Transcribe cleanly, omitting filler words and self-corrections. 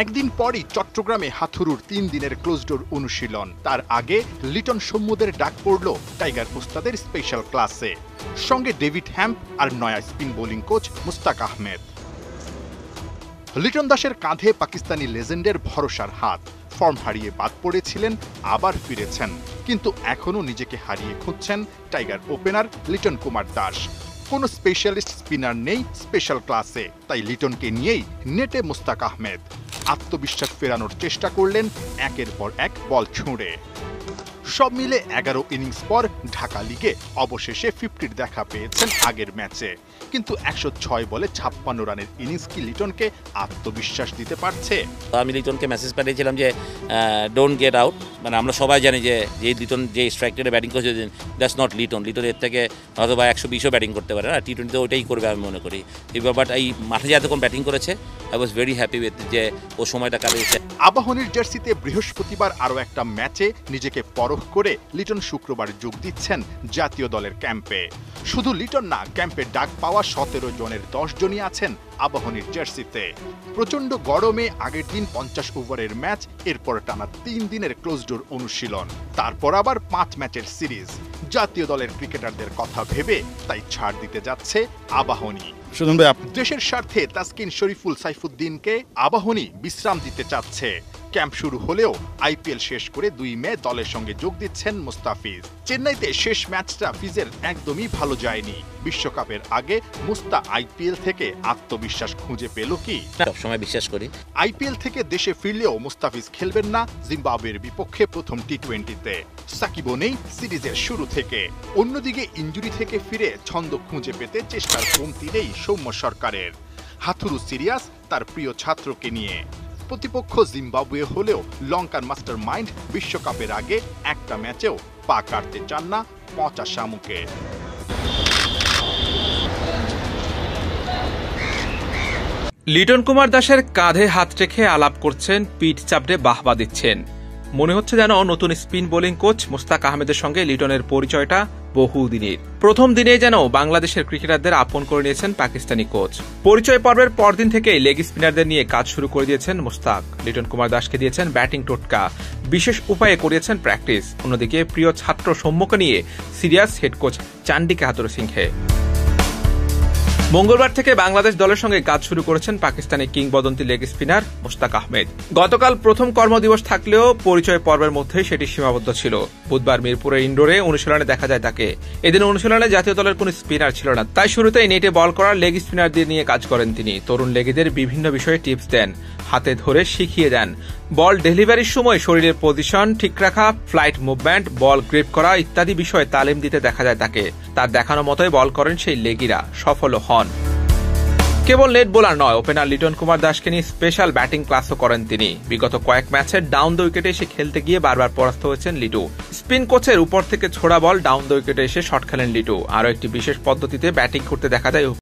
একদিন পরই চট্টগ্রামে হাথুরুর ৩ দিনের ক্লোজডোর অনুশীলন। তার আগে লিটন সম্মুদের ডাক পড়ল টাইগার উস্তাদের স্পেশাল ক্লাসে, সঙ্গে ডেভিড হ্যাম্প আর নয়া spin bowling coach Mushtaq Ahmed. Liton দাসের কাঁধে পাকিস্তানি লেজেন্ডের ভরসার হাত। ফর্ম হারিয়ে বাদ পড়েছিলেন, আবার ফিরেছেন, কিন্তু এখনও নিজেকে হারিয়ে খুঁজছেন টাইগার ওপেনার লিটন কুমার দাস। কোনো স্পেশালিস্ট স্পিনার নেই স্পেশাল ক্লাসে, তাই লিটনকে নিয়েই নেটে মুস্তাক আহমেদ। আত্মবিশ্বাস ফেরানোর চেষ্টা করলেন একের পর এক বল ছুঁড়ে। সব মিলে 11 ইনিংস পর ঢাকা লিগে অবশেষে 50-র দেখা পেয়েছেন আগের ম্যাচে, কিন্তু 106 বলে 56 রানের ইনিংস কি লিটনকে আত্মবিশ্বাস দিতে পারছে? আমি লিটনকে মেসেজ পাঠিয়েছিলাম যে ডোন্ট গেট আউট। মানে আমরা সবাই জানি যে লিটন যে স্ট্রাইক রেটে ব্যাটিং করছে, দ্যাটস নট লিটন। লিটন এর থেকে হয়তো বা 120ও ব্যাটিং করতে পারে না, টি-20তে ওইটাই করবে আমি মনে করি। বাট এই মাঠে যতক্ষণ ব্যাটিং করেছে I was very happy with যে ও সময়টা কাটিয়েছে। আবাহনীর জার্সিতে বৃহস্পতিবার আরও একটা ম্যাচে নিজেকে পরখ করে লিটন শুক্রবার যোগ দিচ্ছেন জাতীয় দলের ক্যাম্পে। শুধু লিটন না, ক্যাম্পে ডাক পাওয়া 17 জনের 10 জনই আছেন আবাহনীর জার্সিতে। প্রচণ্ড গরমে আগের দিন 50 ওভারের ম্যাচ, এরপর টানা 3 দিনের ক্লোজডোর অনুশীলন, তারপর আবার 5 ম্যাচের সিরিজ। জাতীয় দলের ক্রিকেটারদের কথা ভেবে তাই ছাড় দিতে যাচ্ছে আবাহনী। দেশের স্বার্থে তাসকিন, শরীফুল, সাইফুদ্দিনকে আবাহনী বিশ্রাম দিতে চাচ্ছে। ক্যাম্প শুরু হলেও আইপিএল শেষ করে 2 মে দলের সঙ্গে যোগ দিচ্ছেন মুস্তাফিজ। চেন্নাইতে শেষ ম্যাচটা ফিজের একদমই ভালো যায়নি। বিশ্বকাপের আগে মুস্তা আইপিএল থেকে আত্মবিশ্বাস খুঁজে পেল কি? সবসময় বিশ্বাস করি আইপিএল থেকে দেশে ফিরলেও মুস্তাফিজ খেলবেন না জিম্বাবুয়ের বিপক্ষে প্রথম টি-20তে। সাকিবও নেই সিরিজের শুরু থেকে। অন্যদিকে ইনজুরি থেকে ফিরে ছন্দ খুঁজে পেতে চেষ্টার কমতি নেই সৌম্য সরকারের। হাথুরু সিরিয়াস তার প্রিয় ছাত্রকে নিয়ে। প্রতিপক্ষ জিম্বাবুয়ে হলেও লঙ্কান মাস্টার মাইন্ড বিশ্বকাপের আগে একটা ম্যাচেও পা কাটতে চান না পচা শামুকে। লিটন কুমার দাসের কাঁধে হাত রেখে আলাপ করছেন, পিঠ চাপড়ে বাহবা দিচ্ছেন। মনে হচ্ছে যেন নতুন স্পিন বোলিং কোচ মুস্তাক আহমেদের সঙ্গে লিটনের পরিচয়টা বহুদিনের। প্রথম দিনেই যেন বাংলাদেশের ক্রিকেটারদের আপন করে নিয়েছেন পাকিস্তানি কোচ। পরিচয় পর্বের পরদিন থেকেই লেগ স্পিনারদের নিয়ে কাজ শুরু করে দিয়েছেন মুস্তাক। লিটন কুমার দাসকে দিয়েছেন ব্যাটিং টোটকা, বিশেষ উপায়ে করিয়েছেন প্র্যাকটিস। অন্যদিকে প্রিয় ছাত্র সৌম্যকে নিয়ে serious head coach Chandika Hathurusinghe. মঙ্গলবার থেকে বাংলাদেশ দলের সঙ্গে কাজ শুরু করেছেন পাকিস্তানি কিংবদন্তি লেগ স্পিনার মুস্তাক আহমেদ। গতকাল প্রথম কর্মদিবস থাকলেও পরিচয় পর্বের মধ্যে সেটি সীমাবদ্ধ ছিল। বুধবার মিরপুরের ইনডোরে অনুশীলনে দেখা যায় তাকে। এদিন অনুশীলনে জাতীয় দলের কোন স্পিনার ছিল না, তাই শুরুতেই নেটে বল করার লেগ স্পিনারদের নিয়ে কাজ করেন তিনি। তরুণ লেগিদের বিভিন্ন বিষয়ে টিপস দেন, হাতে ধরে শিখিয়ে দেন। বল ডেলিভারির সময় শরীরের পজিশন ঠিক রাখা, ফ্লাইট মুভমেন্ট, বল গ্রিপ করা ইত্যাদি বিষয়ে তালিম দিতে দেখা যায় তাকে। তার দেখানো মতোই বল করেন সেই লেগিরা, সফল হন। কেবল নেট বোলার নয়, ওপেনার লিটন কুমার দাসকে নিয়ে স্পেশাল ব্যাটিং ক্লাসও করেন তিনি। বিগত কয়েক ম্যাচে ডাউন দ্য উইকেটে এসে খেলতে গিয়ে বারবার পরাস্ত হয়েছেন লিটু। স্পিন কোচের উপর থেকে ছোড়া বল ডাউন দ্য উইকেটে এসে শট খেলেন লিটু। আরও একটি বিশেষ পদ্ধতিতে ব্যাটিং করতে দেখা যায়